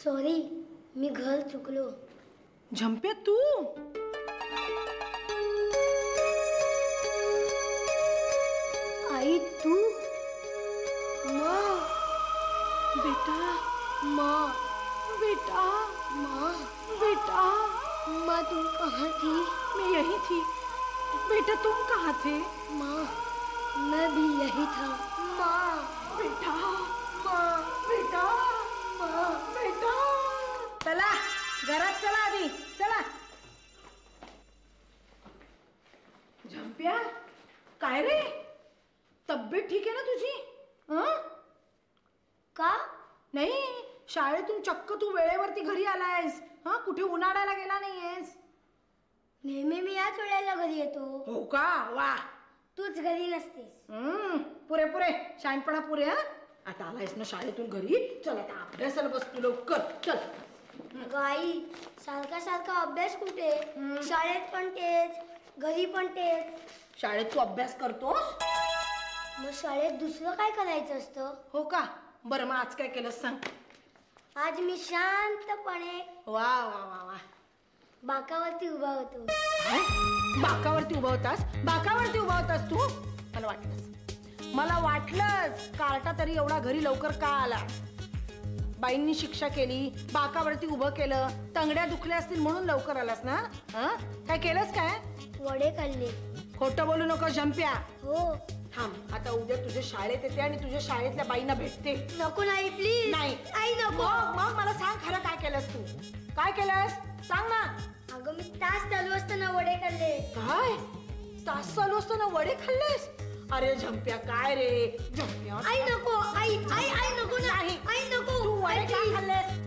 Sorry, मी घर चुकलो. झंप्या तू आई तू माँ बेटा माँ बेटा माँ बेटा माँ तुम कहाँ थी? मैं यही थी. बेटा तुम कहाँ थे? माँ मैं भी यही था. माँ बेटा माँ बेटा माँ बेटा चला घरात चला आधी चला. झंप्या काय रे तब्येत ठीक आहे ना तुझी? का? नाही शाळेतून चक्क तू वेळेवरती घरी आलायस. कुठे उन्हाळ्याला गेला नाहीयेस? नेहमी मी याच वेळेला घरी येतो. हो का? वा तूच घरी नसतेस. पुरे पुरे शहाणपणा पुरे. आता आलायस ना शाळेतून घरी, चल आता अभ्यासाला बस तू लवकर चल. आई सारखा सारखा अभ्यास कुठे? शाळेत पण तेच, घरी पण तेच. शाळेत तू अभ्यास करतोस? मग शाळेत दुसरं काय करायचं असतं? हो का? बरं मग आज काय केलंस सांग. आज मी शांतपणे वा वा वा वा बाकावरती उभा होतो. बाकावरती उभा होतास? बाकावरती उभा होतास तू? मला वाटलंच कार्टा तरी एवढा घरी लवकर का आला. बाईंनी शिक्षा केली, बाकावरती उभं केलं, तंगड्या दुखल्या असतील म्हणून लवकर आलास ना? काय केलंस काय? वडे खाल्ले. खोटं बोलू नको झंप्या. हो. थांब आता उद्या तुझ्या शाळेत येते आणि तुझ्या शाळेतल्या बाईंना भेटते. नको नाही प्लीज. नाही आई नको. मग मला सांग खरं काय केलंस तू? काय केलंस सांग ना. अगं मी तास चालू असताना वडे खाल्ले. काय? तास चालू असताना वडे खाल्लेस? अरे झंप्या काय रे झंप्या. आई नको. आई आई आई नको नाही. आई नको. तू वडे का खाल्लेस?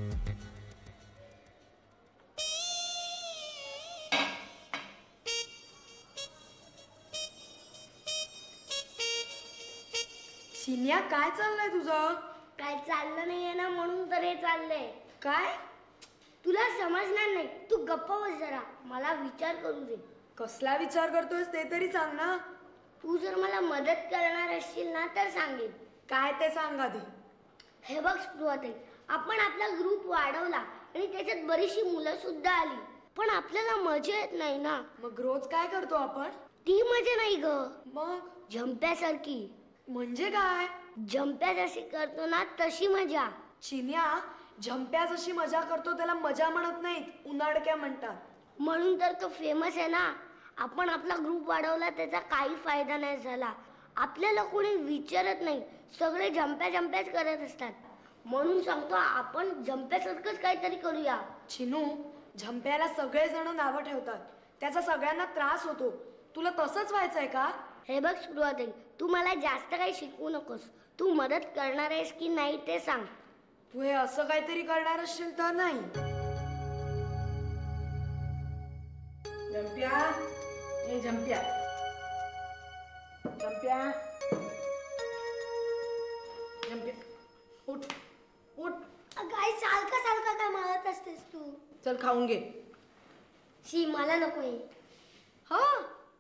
सिन्या काय चाललंय तुझं? काय चाललं नाहीये ना म्हणून तर हे चाललंय. काय? तुला समजणार नाही. तू गप्प बस जरा, मला विचार करू दे. कसला विचार करतोयस ते तरी सांग ना. तू जर मला मदत करणार असशील ना तर सांगेन. काय ते सांग आधी. हे बघ स्पृहाताई, आपण आपला ग्रुप वाढवला आणि त्याच्यात बरीचशी मुलं सुद्धा आली, पण आपल्याला मजा येत नाही ना. मग रोज काय करतो आपण? ती मजा नाही ग. मग झंप्यासारखी. म्हणजे काय? झंप्या जशी करतो ना तशी मजा. चिन्या झंप्या जशी मजा करतो त्याला मजा म्हणत नाहीत, उन्हाडक्या म्हणतात. म्हणून तर तो फेमस आहे ना. आपण आपला ग्रुप वाढवला त्याचा काही फायदा नाही झाला. आपल्याला कोणी विचारत नाही, सगळे झंप्याच करत असतात. म्हणून सांगतो आपण झंप्यासारखंच काहीतरी करूया. चिनू, झंप्याला सगळे जण नावं ठेवतात, त्याचा सगळ्यांना त्रास होतो. तुला तसंच व्हायचंय का? हे बघ स्पृहाताई, तू मला जास्त काही शिकवू नकोस. तू मदत करणार आहेस की नाही ते सांग. तू हे असं काहीतरी करणार असशील तर नाही. झंप्या ए झंप्या झंप्या झंप्या उठ उठ. काय सारखं सारखं काय मारत असतेस तू? चल खाऊन घे. शी मला नकोय. हो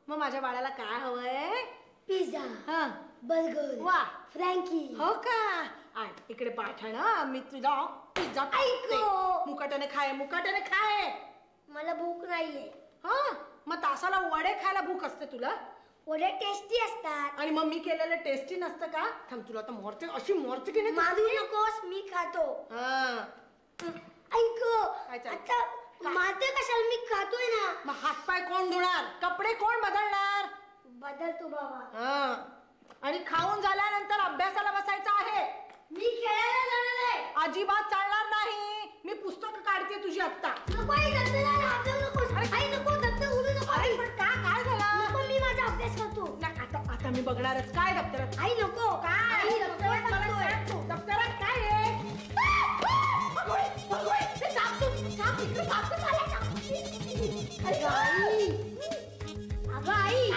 मग माझ्या बाळाला काय हवंय? पिझ्झा, बर्गर, वा फ्रँकी. हो का? आण इकडे पाठणं, मी तुला पिझ्झा खाते. मुकाट्याने खाय, मुकाट्याने खाय. मला भूक नाहीये. मग तासाला वडे खायला भूक असते तुला? वडे टेस्टी असतात. आणि मग मी केलेलं टेस्टी नसतं का? थांब तुला आता मोरते अशी मोरते की नाही. मारू नकोस, मी खातो. ऐक आता मारते कशाला? मी खातोय ना. मग हातपाय कोण धुणार? कपडे कोण बदलणार? बदलतो बाबा. आणि खाऊन झाल्यानंतर अभ्यासाला बसायचं आहे. मी खेळायला जाणार आहे. अजिबात चालणार नाही. मी पुस्तक काढते तुझी आत्ता. नको आई, दप्तराला हात लावू नकोस. आई नको, दप्तर उडू नको. अरे पण काय झालं? नको, मी माझा अभ्यास करतो. आता मी बघणारच. काय दप्तरात? आई नको. काय आई दप्तरात करतोय. दप्तरात काय आहे? अगं आई,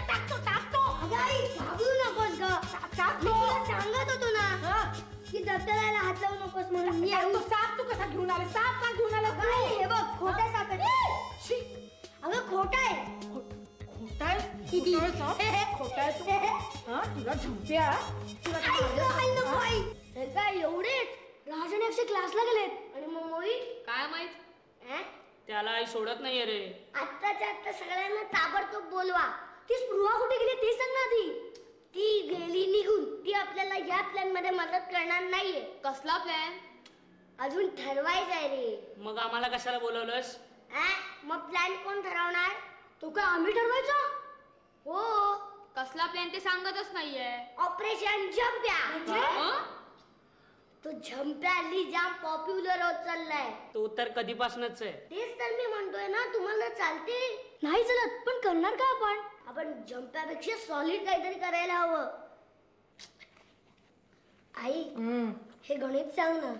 टाकतो. अगं आई, घाबरू नकोस ग. सांगत होतो ना की दप्तराला हात लावू नकोस म्हणून. मी साप तू कसा घेऊन आला? साप का घेऊन आला? हे बघ, खोटा साप आहे. अगं खोटा आहे. खोटा आहे? खोटा आहे तू? तुला झंप्या. आई नको आई. हे काय एवढेच? राज आणि अक्षय क्लासला गेलेत. आणि मग मोहित काय माहित, अं? त्याला आई सोडत नाहीये रे. आत्ताच्या आत्ता सगळ्यांना ताबडतोब बोलवा. ती स्पृहा कुठे गेली ते सांग ना आधी. ती गेली निघून. ती आपल्याला या प्लॅन मध्ये मदत करणार नाहीये. कसला प्लॅन? अजून ठरवायचं आहे रे. मग आम्हाला कशाला बोलवलंस? मग प्लॅन कोण ठरवणार? तो काय आम्ही ठरवायचा? हो, कसला प्लॅन ते सांगतच नाहीये. ऑपरेशन झंप्या. हं? तो झंप्या हल्ली जाम पॉप्युलर होत चाललाय. तो तर कधीपासूनच आहे. तेच तर मी म्हणतोय ना, तुम्हाला चालते? नाही चालत, पण करणार का आपण? आपण झंप्यापेक्षा सॉलिड काहीतरी करायला हवं. आई, हे गणित सांग ना.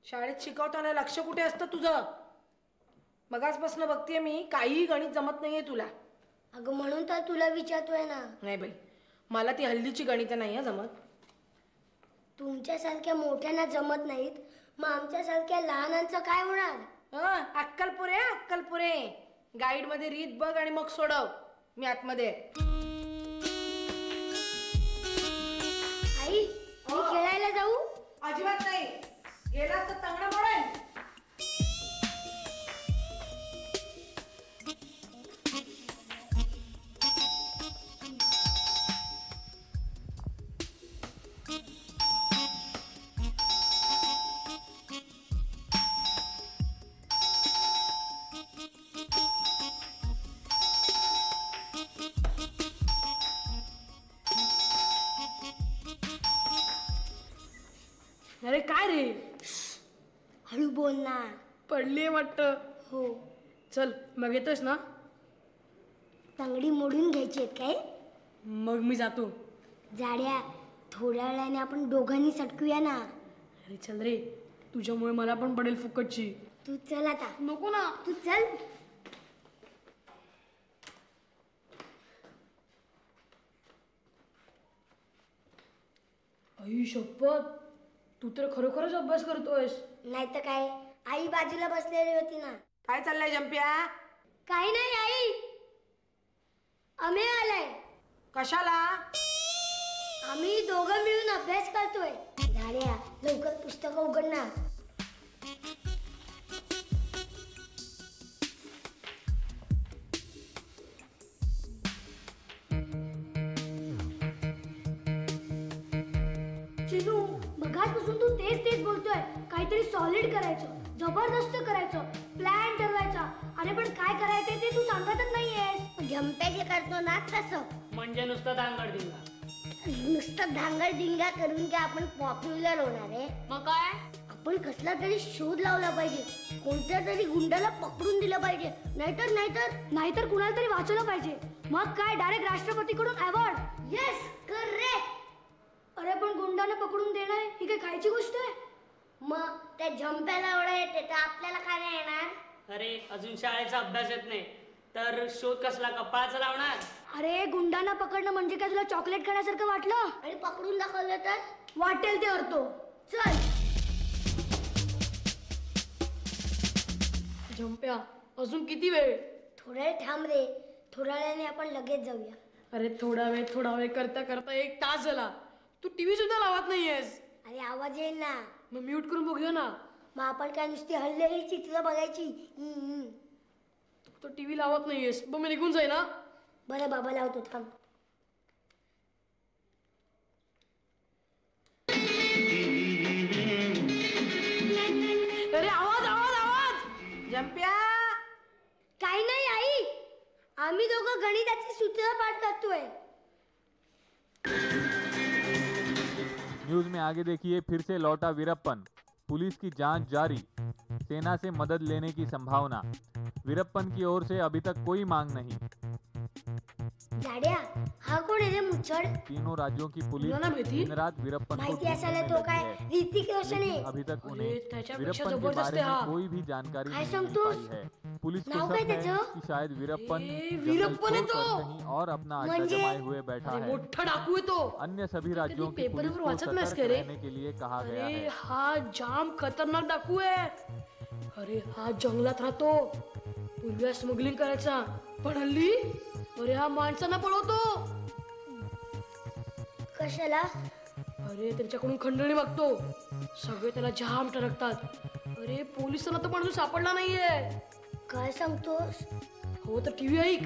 शाळेत शिकवताना लक्ष कुठे असतं तुझं? मगाचपासून बघतेय मी, काहीही गणित जमत नाहीये तुला. अगं म्हणून तर तुला विचारतोय ना. नाही बाई, मला ती हल्लीची गणितं नाही जमत. तुमच्यासारख्या मोठ्यांना जमत नाहीत, मग आमच्यासारख्या लहानांचं काय होणार? अक्कलपुरे अक्कलपुरे. गाईड मध्ये रीत बघ आणि मग सोडव. मी आतमध्ये आहे. आई, मी खेळायला जाऊ? अजिबात नाही. गेलास तर तंगडं पडेल. अरे काय रे, हळू बोल ना. पडली वाटतं. हो. चल मग येतोस ना? तंगडी मोडून घ्यायची आहेत काय? मग मी जातो. जाड्या, थोड्या वेळाने आपण दोघांनी सटकूया ना. अरे चल रे, तुझ्यामुळे मला पण पडेल फुकटची. तू चल आता. नको ना. तू चल. आई शपथ, तू तर खरोखरच अभ्यास करतोयस. नाही तर काय, आई बाजूला बसलेली होती ना. काय चाललंय जंप्या? काही नाही आई, आम्ही आलाय. कशाला? आम्ही दोघं मिळून अभ्यास करतोय. झाड्या, लवकर पुस्तक उघड ना. चिनू, मगाचपासून तू तेच बोलतोय. काहीतरी सॉलिड करायचं, जबरदस्त करायचं, प्लॅन ठरवायचा. अरे पण काय करायचंय ते तू सांगतच नाहीयेस. झंप्याचे करतो ना तसं. म्हणजे नुसतं धांगडधिंगा. नुसतं धांगडधिंगा करून काय आपण पॉप्युलर होणार आहे? मग काय? आपण कसला तरी शोध लावला पाहिजे. कोणत्या तरी गुंडाला पकडून दिलं पाहिजे. नाहीतर कुणाला तरी वाचवलं पाहिजे. मग काय, डायरेक्ट राष्ट्रपतीकडून अवॉर्ड. Yes, correct. अरे पण गुंडाने पकडून देणं ही काय खायची गोष्ट आहे? मग त्या झंप्याला एवढं येते तर आपल्याला काय नाही येणार? अरे अजून शाळेचा अभ्यास येत नाही तर शोध कसला कपाळाचा लावणार? अरे गुंडांना पकडणं म्हणजे काय तुला चॉकलेट खाण्यासारखं वाटलं? आणि पकडून दाखवलं तर वाटेल ते अर्तो. चल. जंप्या, अजून किती वेळ? थोड्या वेळ थांब रे. थोड्या वेळाने आपण लगेच जाऊया. अरे थोडा वेळ करता करता 1 तास झाला. तू टीव्ही सुद्धा लावत नाहीयेस. अरे आवाज येईल ना. मग म्यूट करून बघूया ना. मग आपण काय नुसती हल्लेली चित्र बघायची? तू टीव्ही लावत नाहीयेस. मग मी निघून जाई ना. बरं बाबा, लावतो थांब. अरे आवाज आवाज आवाज. जंप्या, काही नाही आई, आम्ही दोघं गणिताची सूत्र पाठ करतोय. न्यूज में आगे देखिए, फिर से लौटा वीरप्पन, पुलिस की जांच जारी, सेना से मदद लेने की संभावना, वीरप्पन की ओर से अभी तक कोई मांग नहीं। झाड्या, हा कोण आहे रे मुच्छड? तीनों राज्यों की पुलिस तुला ना माहिती? दिन रात वीरप्पन को माहिती असायला ढूंढने तो में काय लगी है, ऋतिक रोशन आहे? लेकिन अभी तक उन्हें त्याच्यापेक्षा वीरप्पन के जबरदस्त बारे आहे हा. में कोई भी जानकारी काय नहीं मिल सांगतोस? पाई है। पुलिस को नाव शक काय है त्याचं? कि शायद वीरप्पन ए, जंगल वीरप्पन है छोड़कर तो। कहीं और अपना अड्डा म्हणजे? जमाए हुए बैठा अरे है। मोठा डाकू आहे तो. अन्य सभी राज्यों की पेपर पुलिस पर को वाचत नाहीस सतर्क का रे? रहने के लिए कहा गया अरे है। हा जाम खतरनाक डाकू आहे. अरे हा जंगलात राहतो. पूर्वी स्मगलिंग करायचा, पण हल्ली अरे हा माणसांना पळवतो. कशाला? अरे त्यांच्याकडून खंडणी मागतो, सगळे त्याला जाम टरकतात. अरे पोलिसांना तर माणूस सापडला नाहीये. काय सांगतोस? हो तर टीव्ही ऐक.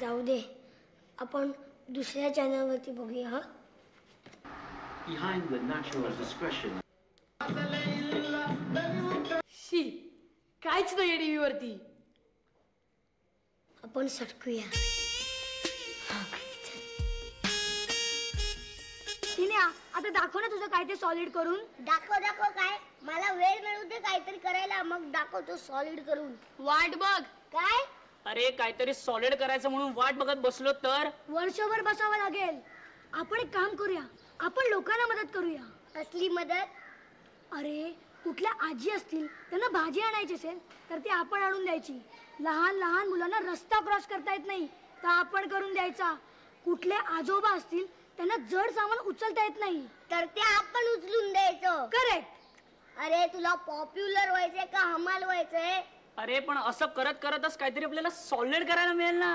जाऊ दे, आपण दुसऱ्या चॅनलवरती बघूया. हा Behind the natural discretion. शी, काहीच नाहीये टीव्ही वरती. आपण सटकूया. आता दाखव ना तुझं काय ते सॉलिड करून. दाखव दाखव काय? मला वेळ मिळू दे काहीतरी करायला, मग दाखवतो सॉलिड करून. वाट बघ. काय? अरे काहीतरी सॉलिड करायचं म्हणून वाट बघत बसलो तर वर्षभर बसावं लागेल. आपण एक काम करूया, आपण लोकांना मदत करूया. असली मदत? अरे कुठल्या आजी असतील, त्यांना भाजी आणायची असेल तर ती आपण आणून द्यायची. लहान लहान मुलांना रस्ता क्रॉस करता येत नाही तर आपण करून द्यायचा. कुठले आजोबा असतील, त्यांना जड सामान उचलता येत नाही तर ते आपण उचलून द्यायचं. करेक्ट. अरे तुला पॉप्युलर व्हायचंय का हमाल व्हायचंय? अरे पण असं करत करतच काहीतरी आपल्याला सॉलिड करायला मिळेल ना.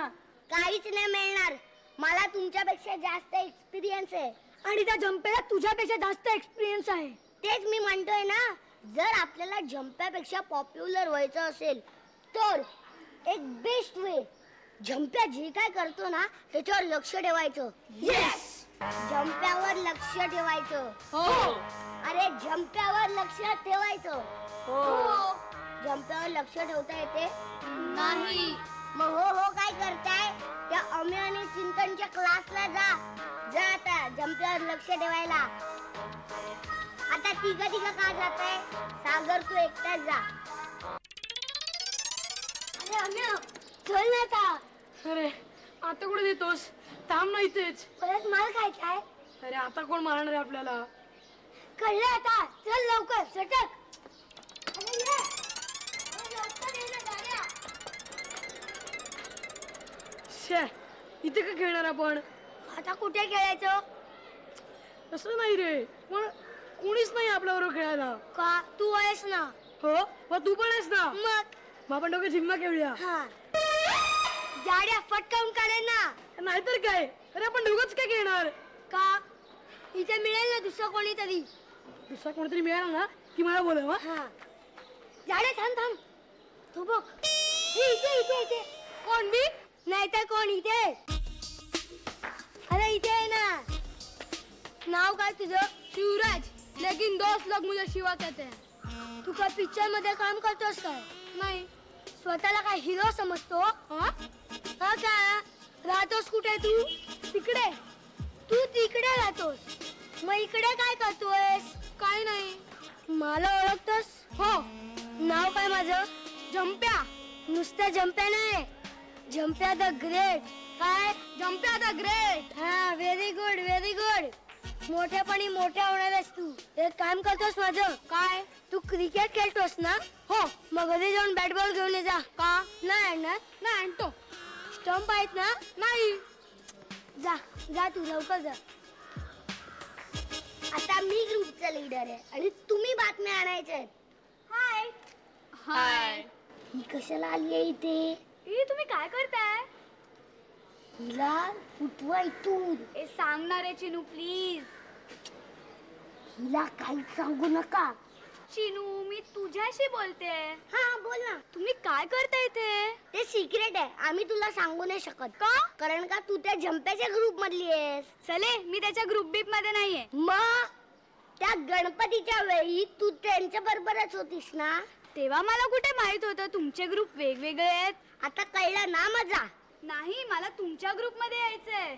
काहीच नाही मिळणार. मला तुमच्यापेक्षा जास्त एक्सपिरियन्स आहे. आणि त्या जंपेला तुझ्यापेक्षा जास्त एक्सपिरियन्स आहे. तेच मी म्हणतोय ना, जर आपल्याला जंप्यापेक्षा पॉप्युलर व्हायचं असेल तर एक बेस्ट वे, जंप्या जे काय करतो ना त्याच्यावर लक्ष ठेवायचं. येस. जंप्यावर लक्ष ठेवायचं. हो. अरे जंप्यावर लक्ष ठेवायचं. हो. जंप्यावर लक्ष ठेवता येते? नाही. मग हो हो काय करताय? त्या अमी आणि चिंतनच्या क्लासला जा. जा आता जंप्यावर लक्ष ठेवायला. आता तिघ का जाताय? सागर तू एकटाच जा. अरे अम्या, चल ना आता. अरे आता कुठे देतोस? थांब ना इथेच. परत माल खायचा आहे. अरे आता कोण मारणार आहे आपल्याला? कळलं आता. चल लवकर सटक. अरे ये. अरे लवकर ये ना गाड्या. शे, इथे का खेळणार आपण? आता कुठे खेळायचं? तसं नाही रे, पण कोणीच नाही आपल्याबरोबर खेळायला. का तू आहेस ना. हो, मग तू पण आहेस ना. मग आपण दोघे झिम्मा खेळूया. हा. जाड्या फटकावून काढेल ना. नाहीतर काय. अरे आपण दोघंच काय खेळणार? का? इथे मिळेल ना दुसरं कोणीतरी. दुसरा कोणतरी मिळाला ना की मला बोलव. हा. जाड्या थांब थांब. तू बघ. हे इथे इथे इथे. कोण मी? नाही तर कोण इथे? अरे इथे आहे ना. नाव काय तुझं? शिवराज. लेकिन दोस्त लोग मुझे शिवा कहते हैं. तू काय पिक्चर मध्ये काम करतोस काय? नाही. स्वतःला काय हिरो समजतो? हा का? राहतोस कुठे तू? तिकडे. तू तिकडे राहतोस, मग इकडे काय करतोयस? काय नाही. मला ओळखतोस? हो. नाव काय माझं? जंप्या. नुसतं जंप्या नाही, जंप्या द ग्रेट. काय? जंप्या द ग्रेट. हा, व्हेरी गुड व्हेरी गुड. मोठ्यापणी मोठ्या होणार आहेस तू. एक काम करतोस माझं? काय? तू क्रिकेट खेळतोस ना? हो. मग घरी जाऊन बॅट बॉल घेऊन ये जा. का? नाही आणणार? नाही आणतो. स्टंप आहेत ना? नाही. जा जा तू लवकर जा. आता मी ग्रुपचा लीडर आहे आणि तुम्ही बातम्या आणायच्या आहेत. हाय. हाय. ही कशाला आली आहे इथे? तुम्ही काय करताय? हिला फुटवा इथून. सांगणार आहे चिनू प्लीज. हिला काहीच सांगू नका. चिनू मी तुझ्याशी बोलते. हा बोल ना. तुम्ही काय करताय इथे? ते सिक्रेट आहे, आम्ही तुला सांगू नाही शकत. का? कारण का तू त्या जंप्याच्या ग्रुप मधली आहेस. चले, मी त्याच्या ग्रुप बीप मध्ये नाहीये. मग त्या गणपतीच्या वेळी तू त्यांच्या बरोबरच होतीस ना? तेव्हा मला कुठे माहित होतं तुमचे ग्रुप वेगवेगळे आहेत. आता कळलं ना मजा? नाही, मला तुमच्या ग्रुप मध्ये यायचंय.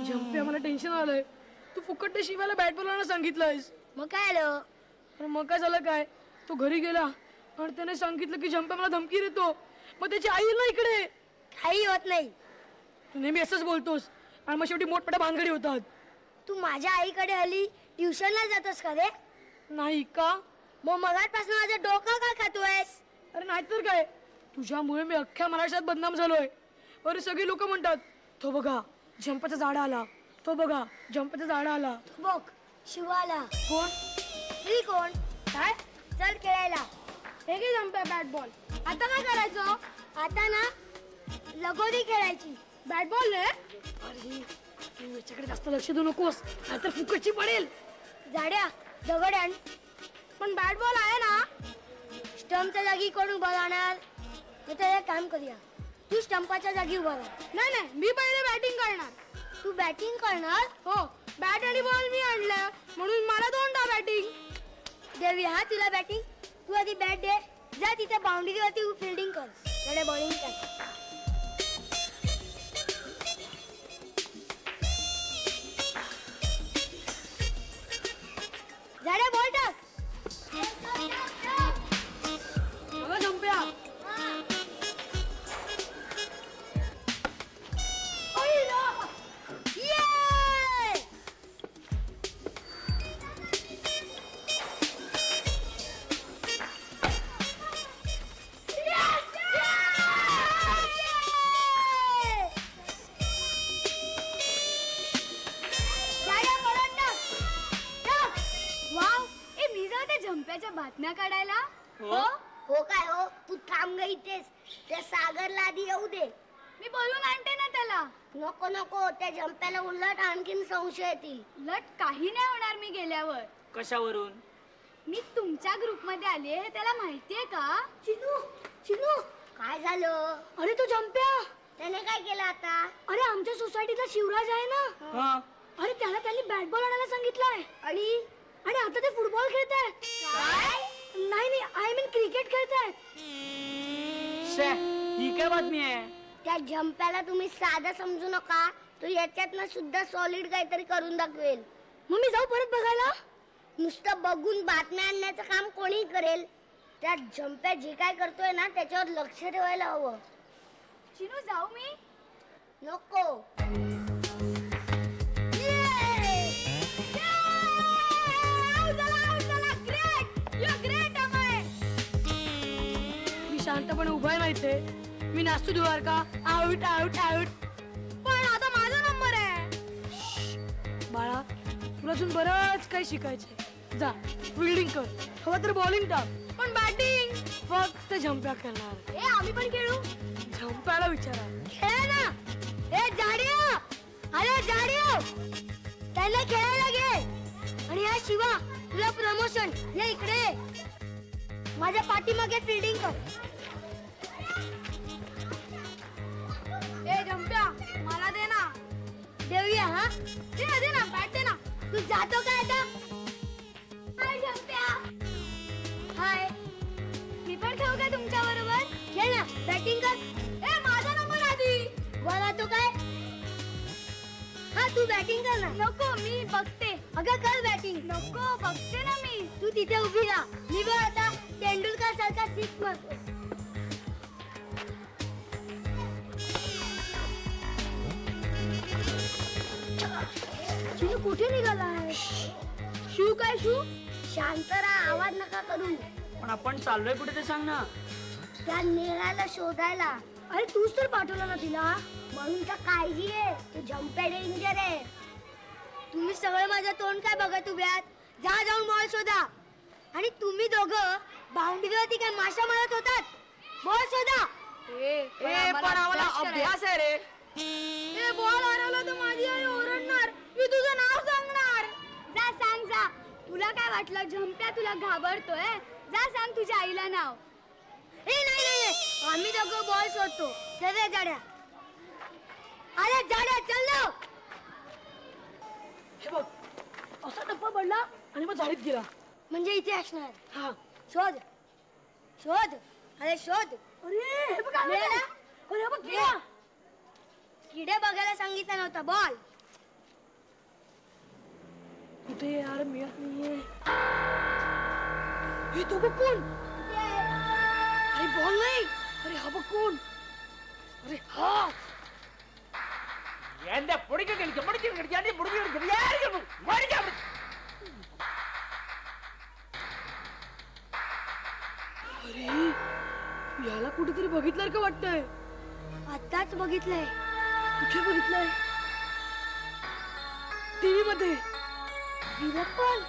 जंप्या, मला टेन्शन आलंय. तू फुकट ते शिवायला बॅट बॉल सांगितलंयस. मग काय आलं? अरे मग काय झालं काय? तो घरी गेला आणि त्याने सांगितलं की जंप्या मला धमकी देतो. मग त्याची आई येईल ना इकडे. काही होत नाही. तू नेहमी असंच बोलतोस आणि मग शेवटी मोठमोठ्या भानगडी होतात. तू माझ्या आईकडे हल्ली ट्युशनला जातोस का रे? नाही का? मग मगाचपासून माझं डोकं का खातोयस? अरे नाहीतर काय, तुझ्यामुळे मी अख्ख्या महाराष्ट्रात बदनाम झालोय. अरे सगळी लोक म्हणतात, तो बघा जंपाचा झाड आला, तो बघा जंपाचा झाड आला. तू बघ शिवाला. कोण? मी कोण? काय? चल खेळायला. हे घे जंप्या बॅट बॉल. आता काय करायचं? आता ना लगोरी खेळायची. बॅट बॉल ने अरे तू याच्याकडे जास्त लक्ष देऊ नकोस नाहीतर फुकटची पडेल. जाड्या दगड आण. पण बॅट बॉल आहे ना. स्टंपच्या जागी कोण उभा राहणार? तर ते एक काम करूया, तू स्टंपाच्या जागी उभा राहा. नाही मी पहिले बॅटिंग करणार. तू बॅटिंग करणार? हो बॅट आणि बॉल मी आणलं म्हणून मला 2दा बॅटिंग. देवी हा तुला बॅटिंग. तू आधी बॅट दे, जा तिथे बाउंड्रीवरती फिल्डिंग कर. त्याला बॉलिंग कर. झाडे बॉल टाक. बघा जंप्या. बातम्या काढायला. हो हो काय हो, तू थांब गं इथेच. त्या सागरला आधी येऊ दे. मी बोलून आणते ना त्याला. नको नको, त्या जंप्याला उलट आणखीन संशय येतील. लट काही नाही होणार मी गेल्यावर. कशावरून? मी तुमच्या ग्रुप मध्ये आली हे त्याला माहितीये का? चिनू चिनू काय झालं? अरे तो जंप्या. त्याने काय केलं आता? अरे आमच्या सोसायटीतला शिवराज आहे ना. अरे त्याला त्यांनी बॅट बॉल आणायला सांगितलंय. आणि आता ते फुटबॉल खेळतायत. काय? नाही आय मीन क्रिकेट खेळतायत. ही काय बातमी आहे? त्या जंप्याला तुम्ही साधा समजू नका. तो याच्यातनं सुद्धा सॉलिड काहीतरी करून दाखवेल. मग मी जाऊ परत बघायला? नुसतं बघून बातम्या आणण्याचं काम कोणी करेल. त्या जंप्या जे काय करतोय ना त्याच्यावर लक्ष ठेवायला हवं. चिनू जाऊ मी? नको. मी शांतपणे उभा माहितीये. मी नाचतो दुवार का आउट आउट आउट. पण आता माझा नंबर आहे. बाळा तुला अजून बरंच काही शिकायचंय. जा फिल्डिंग कर, हवं तर बॉलिंग टाक, पण बॅटिंग फक्त जंप्या करणार. आम्ही पण खेळू. जंप्याला विचारा. खेळ ना. ए जाडियो, अरे जाडियो, त्याला खेळायला घे. आणि या शिवा तुला प्रमोशन. ये इकडे माझ्या पाठीमागे फिल्डिंग कर. ए जंप्या मला दे ना. देऊया हा. दे ना बॅट दे ना. तू जातो काय आता? हाय जंप्या. हाय. मी पण खेळू का तुमच्या बरोबर? खेळ ना, बॅटिंग कर. ए माझा नंबर आधी. बोला तो काय? हा तू बॅटिंग कर ना. नको मी बघते. अगं कर बॅटिंग. नको बघते ना मी. तू तिथे उभी राहा. मी बघ आता तेंडुलकर सारखा सिक्स मारतो. चिनू कुठे निघालाय? शू काय शू? शांत राहा, आवाज नका करू. पण आपण चाललोय कुठे ते सांग ना. त्या नेहाला शोधायला. अरे तूच तर पाठवला ना तिला. म्हणून तर काळजी आहे. तू जंप्या डेंजर आहे. तुम्ही सगळे माझं तोंड काय बघत उभ्यात? जा जाऊन बॉल शोधा. आणि तुम्ही दोघं बाउंड्रीवरती काय माशा मारत होतात? बॉल शोधा. पण आम्हाला अभ्यास आहे रे. ए बॉल हरवला तर माझी आई ओरडणार. मी तुझं नाव सांगणार. जा सांग जा. तुला काय वाटलं झंप्या तुला घाबरतोय? जा सांग तुझ्या आईला नाव. नाही, आम्ही दोघं बॉल शोधतो. चल रे जाड्या. अरे जाड्या चल ना. हे बघ असा टप्पा पडला आणि मग झाडीत गेला. म्हणजे इथे असणार. हा शोध शोध. अरे शोध. अरे हे बघ आलं. मिळाला? अरे बघ गेला. किडे बघायला सांगितलं नव्हतं. बॉल कुठे यार मिळत नाहीये. हे तो बघ कोण. अरे बॉल नाही. अरे हा बघ कोण. अरे हा എന്താ പൊടിക്ക് കളിക്കും പൊടിക്ക് കളിക്കാൻ പൊടിക്ക് കളിക്കും ആരും പഠിക്കാൻ. अरे याला कुठेतरी बघितलं का वाटतंय. आताच बघितलंय. कुठे बघितलंय? टीव्ही मध्ये. वीरप्पन